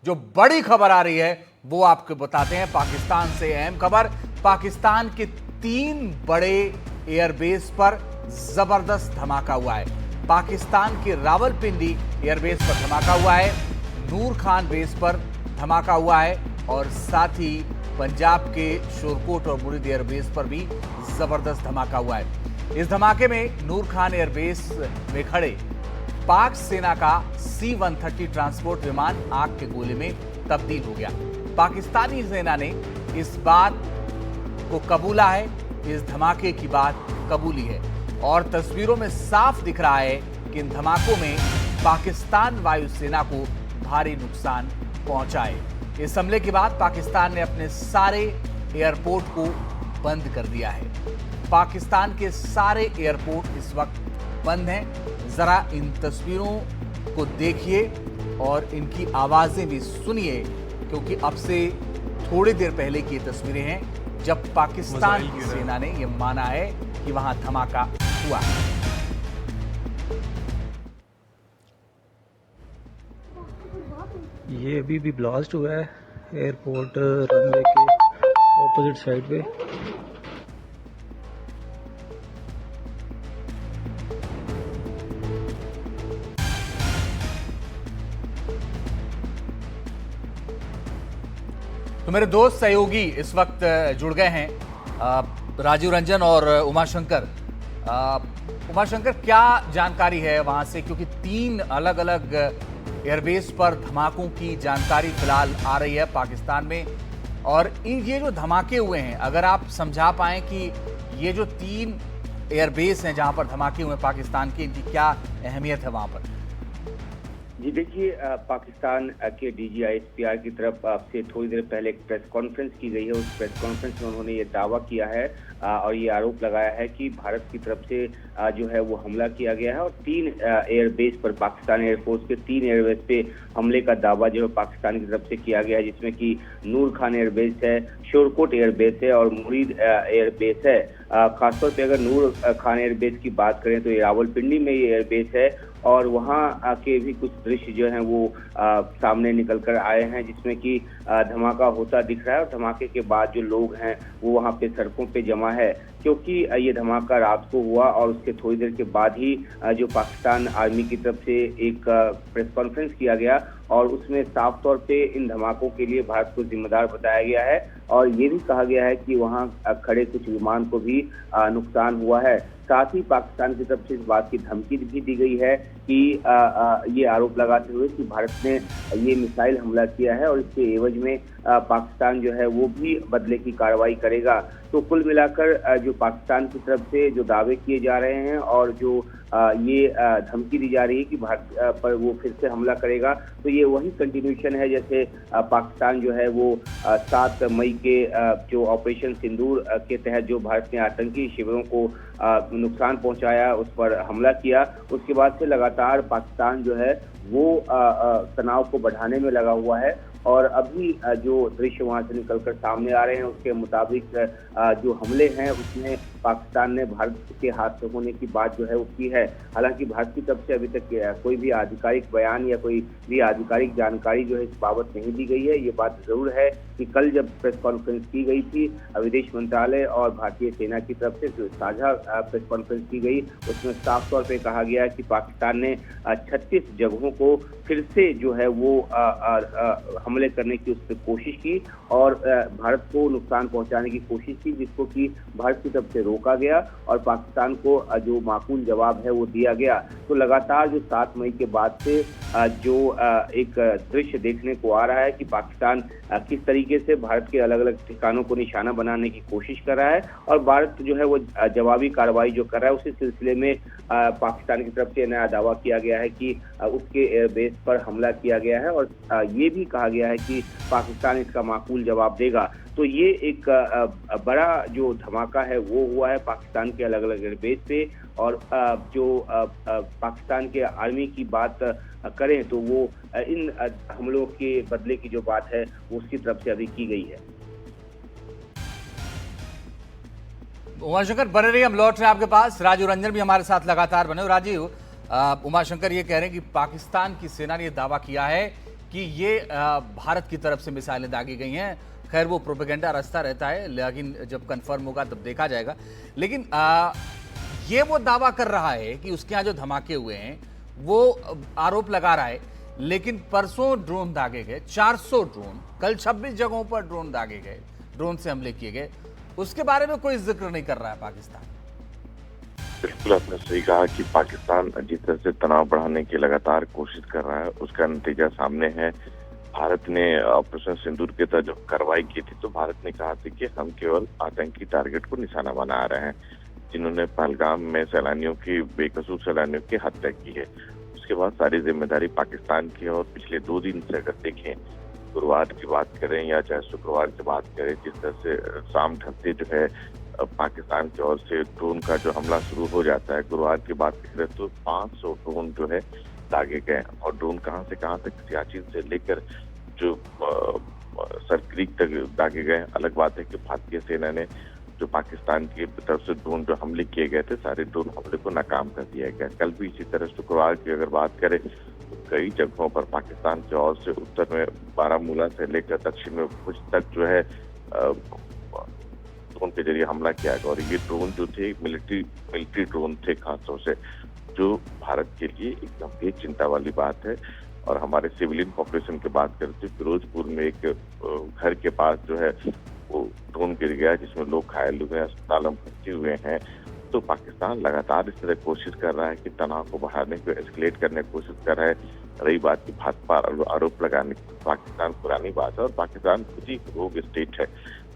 जो बड़ी खबर आ रही है वो आपको बताते हैं। पाकिस्तान से अहम खबर, पाकिस्तान के 3 बड़े एयरबेस पर जबरदस्त धमाका हुआ है। पाकिस्तान के रावलपिंडी एयरबेस पर धमाका हुआ है, नूर खान बेस पर धमाका हुआ है और साथ ही पंजाब के शोरकोट और मुरीद एयरबेस पर भी जबरदस्त धमाका हुआ है। इस धमाके में नूर खान एयरबेस में खड़े पाक सेना का C-130 ट्रांसपोर्ट विमान आग के गोले में तब्दील हो गया। पाकिस्तानी सेना ने इस बात को कबूला है, इस धमाके की बात कबूली है और तस्वीरों में साफ दिख रहा है कि इन धमाकों में पाकिस्तान वायुसेना को भारी नुकसान पहुंचा है। इस हमले के बाद पाकिस्तान ने अपने सारे एयरपोर्ट को बंद कर दिया है। पाकिस्तान के सारे एयरपोर्ट इस वक्त बंद हैं। जरा इन तस्वीरों को देखिए और इनकी आवाजें भी सुनिए, क्योंकि अब से थोड़ी देर पहले की ये तस्वीरें हैं जब पाकिस्तान की सेना ने यह माना है कि वहां धमाका हुआ है। ये अभी भी ब्लास्ट हुआ है एयरपोर्ट रनवे के ऑपोजिट साइड पे। तो मेरे दोस्त सहयोगी इस वक्त जुड़ गए हैं, राजीव रंजन और उमाशंकर। उमाशंकर, क्या जानकारी है वहां से, क्योंकि 3 अलग अलग एयरबेस पर धमाकों की जानकारी फिलहाल आ रही है पाकिस्तान में, और ये जो धमाके हुए हैं अगर आप समझा पाएं कि ये जो 3 एयरबेस हैं जहां पर धमाके हुए हैं पाकिस्तान के, इनकी क्या अहमियत है वहां पर? जी देखिए, पाकिस्तान के DGISPR की तरफ से थोड़ी देर पहले एक प्रेस कॉन्फ्रेंस की गई है। उस प्रेस कॉन्फ्रेंस में उन्होंने ये दावा किया है और ये आरोप लगाया है कि भारत की तरफ से जो है वो हमला किया गया है और 3 एयरबेस पर, पाकिस्तान एयरफोर्स के 3 एयरबेस पे हमले का दावा जो है पाकिस्तान की तरफ से किया गया है, जिसमें कि नूर खान एयरबेस है, शोरकोट एयरबेस है और मुरीद एयरबेस है। खासतौर पे अगर नूर खान एयरबेस की बात करें तो ये रावलपिंडी में ये एयरबेस है और वहाँ के भी कुछ दृश्य जो हैं वो सामने निकल कर आए हैं, जिसमें कि धमाका होता दिख रहा है और धमाके के बाद जो लोग हैं वो वहाँ पे सड़कों पे जमा है, क्योंकि ये धमाका रात को हुआ और उसके थोड़ी देर के बाद ही जो पाकिस्तान आर्मी की तरफ से एक प्रेस कॉन्फ्रेंस किया गया और उसमें साफ तौर पे इन धमाकों के लिए भारत को जिम्मेदार बताया गया है और ये भी कहा गया है कि वहाँ खड़े कुछ विमान को भी नुकसान हुआ है। साथ ही पाकिस्तान की तरफ से इस बात की धमकी भी दी गई है कि ये आरोप लगाते हुए कि भारत ने ये मिसाइल हमला किया है और इसके एवज में पाकिस्तान जो है वो भी बदले की कार्रवाई करेगा। तो कुल मिलाकर जो पाकिस्तान की तरफ से जो दावे किए जा रहे हैं और जो ये धमकी दी जा रही है कि भारत पर वो फिर से हमला करेगा, तो ये वही कंटिन्यूशन है जैसे पाकिस्तान जो है वो 7 मई के जो ऑपरेशन सिंदूर के तहत जो भारत ने आतंकी शिविरों को नुकसान पहुंचाया, उस पर हमला किया। उसके बाद से लगातार पाकिस्तान जो है वो तनाव को बढ़ाने में लगा हुआ है और अभी जो दृश्य वहां से निकलकर सामने आ रहे हैं उसके मुताबिक जो हमले हैं उसमें पाकिस्तान ने भारत के हाथ में होने की बात जो है वो की है। हालांकि भारत की तरफ से अभी तक कोई भी आधिकारिक बयान या कोई भी आधिकारिक जानकारी जो है इस बाबत नहीं दी गई है। ये बात जरूर है कि कल जब प्रेस कॉन्फ्रेंस की गई थी विदेश मंत्रालय और भारतीय सेना की तरफ से जो साझा प्रेस कॉन्फ्रेंस की गई, उसमें साफ तौर पे कहा गया है कि पाकिस्तान ने 36 जगहों को फिर से जो है वो हमले करने की उस पर कोशिश की और भारत को नुकसान पहुंचाने की कोशिश की, जिसको कि भारत की तरफ से रोका गया और पाकिस्तान को जो माकूल जवाब है वो दिया गया। तो लगातार जो 7 मई के बाद से जो एक दृश्य देखने को आ रहा है कि पाकिस्तान किस तरीके से भारत के अलग अलग ठिकानों को निशाना बनाने की कोशिश कर रहा है और भारत जो है वो जवाबी कार्रवाई जो कर रहा है, उसी सिलसिले में पाकिस्तान की तरफ से नया दावा किया गया है कि उसके एयरबेस पर हमला किया गया है और ये भी कहा गया है कि पाकिस्तान इसका माकूल जवाब देगा। तो ये एक बड़ा जो धमाका है वो हुआ है पाकिस्तान के अलग अलग एयरबेस पे और जो पाकिस्तान के आर्मी की बात करें तो वो इन हमलों के बदले की जो बात है वो उसकी तरफ से अभी की गई है। उमाशंकर बने रहिए, हम लौट रहे हैं आपके पास। राजीव रंजन भी हमारे साथ लगातार बने। राजीव, उमाशंकर ये कह रहे हैं कि पाकिस्तान की सेना ने यह दावा किया है कि ये भारत की तरफ से मिसाइलें दागी गई हैं। खैर वो प्रोपेगेंडा रास्ता रहता है, लेकिन जब कंफर्म होगा तब देखा जाएगा। लेकिन ये वो दावा कर रहा है कि उसके यहाँ जो धमाके हुए हैं वो आरोप लगा रहा है, लेकिन परसों ड्रोन दागे गए, 400 ड्रोन, कल 26 जगहों पर ड्रोन दागे गए, ड्रोन से हमले किए गए, उसके बारे में कोई जिक्र नहीं कर रहा है पाकिस्तान। बिल्कुल आपने सही कहा कि पाकिस्तान जिस तरह से तनाव बढ़ाने की लगातार कोशिश कर रहा है, उसका नतीजा सामने है। भारत ने ऑपरेशन सिंदूर के तहत जब कार्रवाई की थी तो भारत ने कहा था कि हम केवल आतंकी टारगेट को निशाना बना रहे हैं, जिन्होंने पहलगाम में सैलानियों की, बेकसूर सैलानियों की हत्या की है। उसके बाद सारी जिम्मेदारी पाकिस्तान की है। और पिछले 2 दिन से अगर देखें, गुरुवार की बात करें या चाहे शुक्रवार की बात करें, जिस तरह से शाम ढलते जो है पाकिस्तान की ओर से ड्रोन का जो हमला शुरू हो जाता है। गुरुवार की बात करें तो 500 ड्रोन जो है दागे गए। और ड्रोन कहां तक, सियाचिन से लेकर जो सरक्रीक तक दागे गए। अलग बात है कि भारतीय सेना ने जो पाकिस्तान की तरफ से ड्रोन जो हमले किए गए थे, सारे ड्रोन हमले को नाकाम कर दिया गया। कल भी इसी तरह शुक्रवार की अगर बात करें तो कई जगहों पर पाकिस्तान की ओर से उत्तर में बारामूला से लेकर दक्षिण में कुछ तक जो है ड्रोन के जरिए हमला किया गया। और ये ड्रोन जो थे मिलिट्री ड्रोन थे, खासतौर से, जो भारत के लिए एक गंभीर चिंता वाली बात है। और हमारे सिविलियन पॉपुलेशन की बात करते हैं, फिरोजपुर में एक घर के पास जो है वो ड्रोन गिर गया, जिसमें लोग घायल हुए हैं, अस्पताल में भर्ती हुए हैं। तो पाकिस्तान लगातार इस तरह कोशिश कर रहा है कि तनाव को बढ़ाने को, एस्केलेट करने की कोशिश कर रहा है। रही बात की भारत पर आरोप लगाने की, पाकिस्तान पुरानी बात है और पाकिस्तान खुद ही रोग स्टेट है।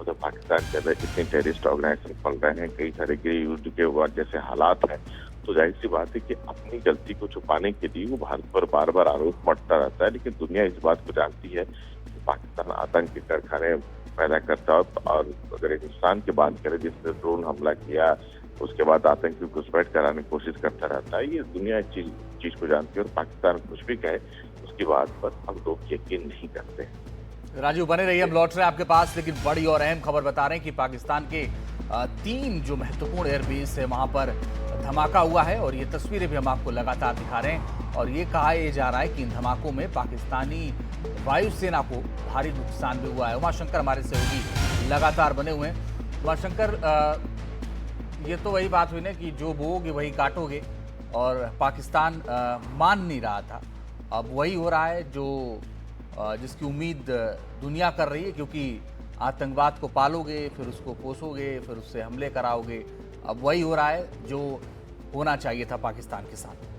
मतलब पाकिस्तान के अंदर इतने टेररिस्ट ऑर्गेनाइजेशन पल रहे हैं, कई सारे गृह युद्ध के बाद जैसे हालात हैं, तो जाहिर सी बात है कि अपनी गलती को छुपाने के लिए वो भारत पर बार बार आरोप मढ़ता रहता है। लेकिन दुनिया इस बात को जानती है कि पाकिस्तान आतंक के कारखाने पैदा करता है। और अगर हिंदुस्तान की बात करें, जिसने ड्रोन हमला किया, उसके बाद आतंकी घुसपैठ कराने की कोशिश करता रहता है, ये दुनिया इस चीज को जानती है। और पाकिस्तान कुछ भी कहे, उसकी बात पर हम लोग यकीन नहीं करते। राजू बने रहिए, हम लौट रहे हैं आपके पास। लेकिन बड़ी और अहम खबर बता रहे हैं कि पाकिस्तान के 3 जो महत्वपूर्ण एयरबेस है वहां पर धमाका हुआ है, और ये तस्वीरें भी हम आपको लगातार दिखा रहे हैं। और ये कहा जा रहा है कि इन धमाकों में पाकिस्तानी वायुसेना को भारी नुकसान भी हुआ है। उमाशंकर हमारे सहयोगी लगातार बने हुए हैं। उमाशंकर, ये तो वही बात हुई ना कि जो बोओगे वही काटोगे, और पाकिस्तान मान नहीं रहा था। अब वही हो रहा है जो जिसकी उम्मीद दुनिया कर रही है, क्योंकि आतंकवाद को पालोगे, फिर उसको पोसोगे, फिर उससे हमले कराओगे। अब वही हो रहा है जो होना चाहिए था पाकिस्तान के साथ।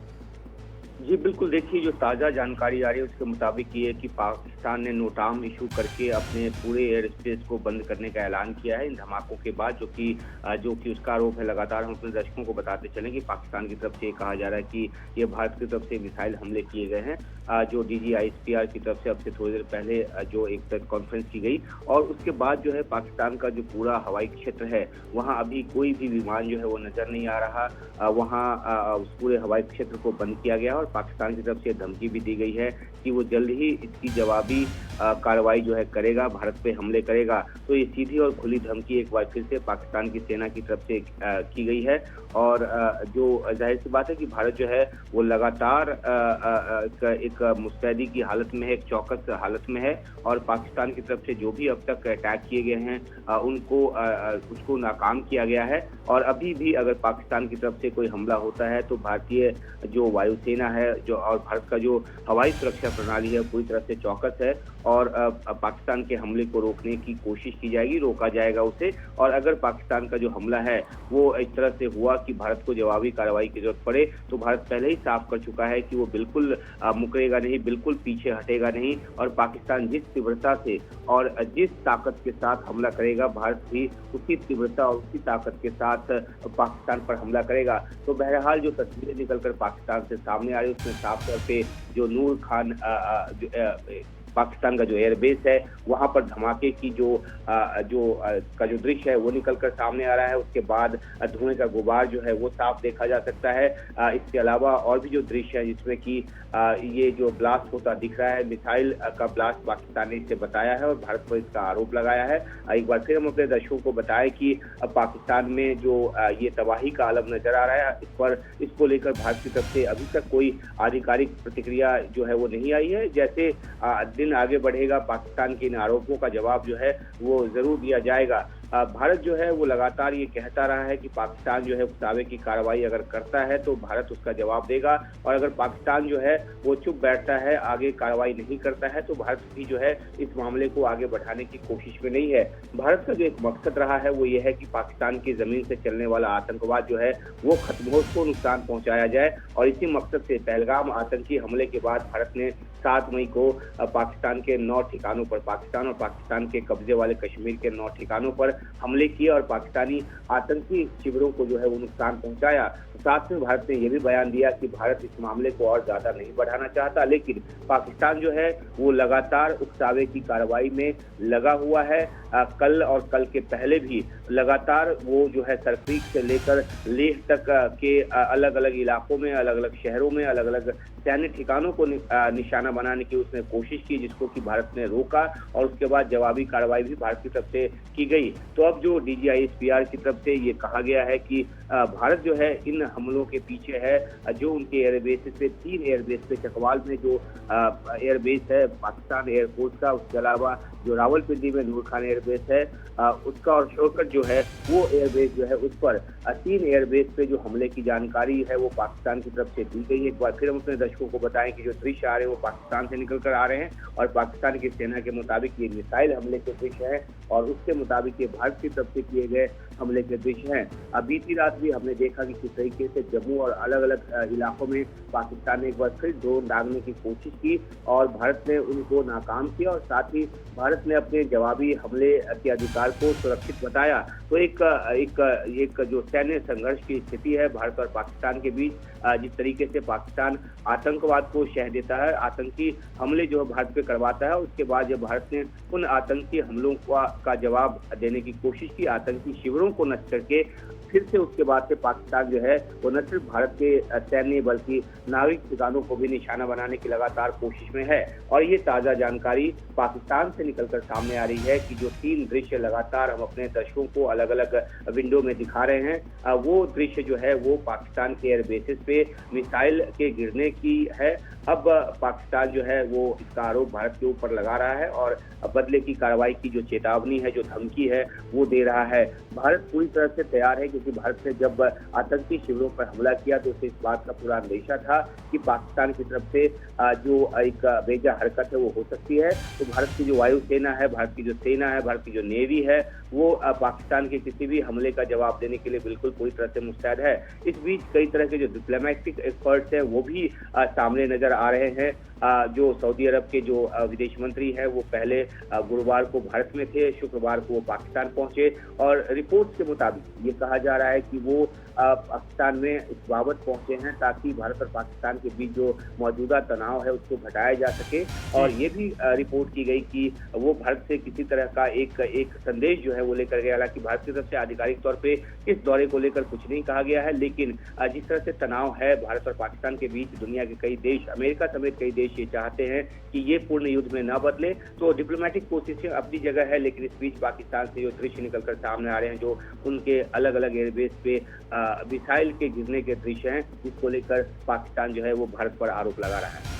जी बिल्कुल, देखिए जो ताज़ा जानकारी आ रही है उसके मुताबिक ये है कि पाकिस्तान ने नोटाम इशू करके अपने पूरे एयर स्पेस को बंद करने का ऐलान किया है इन धमाकों के बाद, जो कि उसका आरोप है। लगातार हम अपने दर्शकों को बताते चलें कि पाकिस्तान की तरफ से कहा जा रहा है कि ये भारत की तरफ से मिसाइल हमले किए गए हैं। जो DGISPR की तरफ से अब से थोड़ी देर पहले जो एक प्रेस कॉन्फ्रेंस की गई, और उसके बाद जो है पाकिस्तान का जो पूरा हवाई क्षेत्र है वहाँ अभी कोई भी विमान जो है वो नजर नहीं आ रहा। वहाँ उस पूरे हवाई क्षेत्र को बंद किया गया, और पाकिस्तान की तरफ से धमकी भी दी गई है कि वो जल्द ही इसकी जवाबी कार्रवाई जो है करेगा, भारत पे हमले करेगा। तो ये सीधी और खुली धमकी एक बार फिर से पाकिस्तान की सेना की तरफ से की गई है। और जो जाहिर सी बात है कि भारत जो है वो लगातार एक मुस्तैदी की हालत में है, एक चौकस हालत में है। और पाकिस्तान की तरफ से जो भी अब तक अटैक किए गए हैं उसको नाकाम किया गया है। और अभी भी अगर पाकिस्तान की तरफ से कोई हमला होता है तो भारतीय जो वायुसेना है जो और भारत का जो हवाई सुरक्षा प्रणाली है पूरी तरह से चौकस है, और पाकिस्तान के हमले को रोकने की कोशिश की जाएगी, रोका जाएगा उसे। और अगर पाकिस्तान का जो हमला है वो इस तरह से हुआ कि भारत को जवाबी कार्रवाई की जरूरत पड़े, तो भारत पहले ही साफ कर चुका है कि वो बिल्कुल मुकरेगा नहीं, बिल्कुल पीछे हटेगा नहीं। और पाकिस्तान जिस तीव्रता से और जिस ताकत के साथ हमला करेगा, भारत भी उसी तीव्रता और उसी ताकत के साथ पाकिस्तान पर हमला करेगा। तो बहरहाल जो तस्वीरें निकलकर पाकिस्तान से सामने आ रही है उसमें साफ तौर पे जो नूर खान पाकिस्तान का जो एयरबेस है वहां पर धमाके की जो दृश्य है वो निकलकर सामने आ रहा है। उसके बाद धुएं का गुबार जो है वो साफ देखा जा सकता है। इसके अलावा और भी जो दृश्य है जिसमें कि ये जो ब्लास्ट होता दिख रहा है, मिसाइल का ब्लास्ट पाकिस्तान ने इसे बताया है और भारत पर इसका आरोप लगाया है। एक बार फिर हम अपने दर्शकों को बताएं कि पाकिस्तान में जो ये तबाही का आलम नजर आ रहा है, इसको लेकर भारत की तरफ से अभी तक कोई आधिकारिक प्रतिक्रिया जो है वो नहीं आई है। जैसे दिन आगे बढ़ेगा पाकिस्तान के इन आरोपों का जवाब जो है वो जरूर दिया जाएगा। भारत जो है वो लगातार ये कहता रहा है कि पाकिस्तान जो है उकसावे की कार्रवाई अगर करता है तो भारत उसका जवाब देगा, और अगर पाकिस्तान जो है वो चुप बैठता है, आगे कार्रवाई नहीं करता है, तो भारत भी जो है इस मामले को आगे बढ़ाने की कोशिश में नहीं है। भारत का जो एक मकसद रहा है वो ये है कि पाकिस्तान की जमीन से चलने वाला आतंकवाद जो है वो खत्म हो, उसको नुकसान पहुंचाया जाए, और इसी मकसद से पहलगाम आतंकी हमले के बाद भारत ने 7 मई को पाकिस्तान के 9 ठिकानों पर, पाकिस्तान और पाकिस्तान के कब्जे वाले कश्मीर के 9 ठिकानों पर हमले किए और पाकिस्तानी आतंकी शिविरों को जो है वो नुकसान पहुंचाया। साथ में भारत ने यह भी बयान दिया कि भारत इस मामले को और ज्यादा नहीं बढ़ाना चाहता, लेकिन पाकिस्तान जो है वो लगातार उकसावे की कार्रवाई में लगा हुआ है। कल और कल के पहले भी लगातार वो जो है सरक्रीक से लेकर लेह तक के अलग अलग इलाकों में, अलग अलग शहरों में, अलग अलग सैन्य ठिकानों को निशाना बनाने की उसने कोशिश की, जिसको कि भारत ने रोका, और उसके बाद जवाबी कार्रवाई भी भारत की तरफ से की गई। तो अब जो DGISPR की तरफ से ये कहा गया है कि भारत जो है इन हमलों के पीछे है। जो उनके एयरबेस पे 3 एयरबेस पे चकवाल में जो एयरबेस है पाकिस्तान एयरफोर्स का, उसके अलावा जो रावलपिंडी में नूर खान एयरबेस है उसका, और शौकत जो है वो एयरबेस जो है उस पर 3 एयरबेस पे जो हमले की जानकारी है वो पाकिस्तान की तरफ से दी गई है। एक बार फिर हम अपने दर्शकों को बताएं कि जो दृश्य आ रहे हैं वो पाकिस्तान से निकल कर आ रहे हैं, और पाकिस्तान की सेना के मुताबिक ये मिसाइल हमले के दृश्य है, और उसके मुताबिक ये भारत की तरफ से किए गए हमले के दृश्य हैं। बीती रात भी हमने देखा कि किस तरीके से जम्मू और अलग अलग इलाकों में पाकिस्तान ने एक बार फिर ड्रोन दागने की कोशिश की और भारत ने उनको नाकाम किया, और साथ ही भारत ने अपने जवाबी हमले के अधिकार को सुरक्षित बताया। तो एक जो सैन्य संघर्ष की स्थिति है भारत और पाकिस्तान के बीच, जिस तरीके से पाकिस्तान आतंकवाद को शह देता है, आतंकी हमले जो भारत पे करवाता है, उसके बाद जब भारत ने उन आतंकी हमलों का जवाब देने की कोशिश की, आतंकी शिविरों को नष्ट करके, फिर से उसके बाद से पाकिस्तान जो है वो न सिर्फ भारत के सैन्य बल्कि नागरिक ठिकानों को भी निशाना बनाने की लगातार कोशिश में है। और ये ताज़ा जानकारी पाकिस्तान से निकलकर सामने आ रही है कि जो 3 दृश्य लगातार हम अपने दर्शकों को अलग अलग विंडो में दिखा रहे हैं, वो दृश्य जो है वो पाकिस्तान के एयरबेसिस पे मिसाइल के गिरने की है। अब पाकिस्तान जो है वो इसका आरोप भारत के ऊपर लगा रहा है और बदले की कार्रवाई की जो चेतावनी है, जो धमकी है, वो दे रहा है। भारत पूरी तरह से तैयार है, क्योंकि भारत ने जब आतंकी शिविरों पर हमला किया तो उसे इस बात का पूरा अंदेशा था कि पाकिस्तान की तरफ से जो एक बेजा हरकत है वो हो सकती है। तो भारत की जो वायुसेना है, भारत की जो सेना है, भारत की जो नेवी है, वो पाकिस्तान के किसी भी हमले का जवाब देने के लिए बिल्कुल पूरी तरह से मुस्तैद है। इस बीच कई तरह के जो डिप्लोमेटिक एफर्ट्स हैं वो भी सामने नजर आ रहे हैं। जो सऊदी अरब के जो विदेश मंत्री हैं वो पहले गुरुवार को भारत में थे, शुक्रवार को वो पाकिस्तान पहुंचे, और रिपोर्ट्स के मुताबिक ये कहा जा रहा है कि वो पाकिस्तान में इस बाबत पहुंचे हैं ताकि भारत और पाकिस्तान के बीच जो मौजूदा तनाव है उसको घटाया जा सके। और ये भी रिपोर्ट की गई कि वो भारत से किसी तरह का एक संदेश जो है वो लेकर गया। हालांकि भारत की तरफ से आधिकारिक तौर पे इस दौरे को लेकर कुछ नहीं कहा गया है, लेकिन जिस तरह से तनाव है भारत और पाकिस्तान के बीच, दुनिया के कई देश, अमेरिका समेत कई देश ये चाहते हैं कि ये पूर्ण युद्ध में न बदले। तो डिप्लोमेटिक कोशिशें अपनी जगह है, लेकिन इस बीच पाकिस्तान से जो दृश्य निकलकर सामने आ रहे हैं, जो उनके अलग अलग एयरबेस पे मिसाइल के गिरने के दृश्य हैं, जिसको लेकर पाकिस्तान जो है वो भारत पर आरोप लगा रहा है।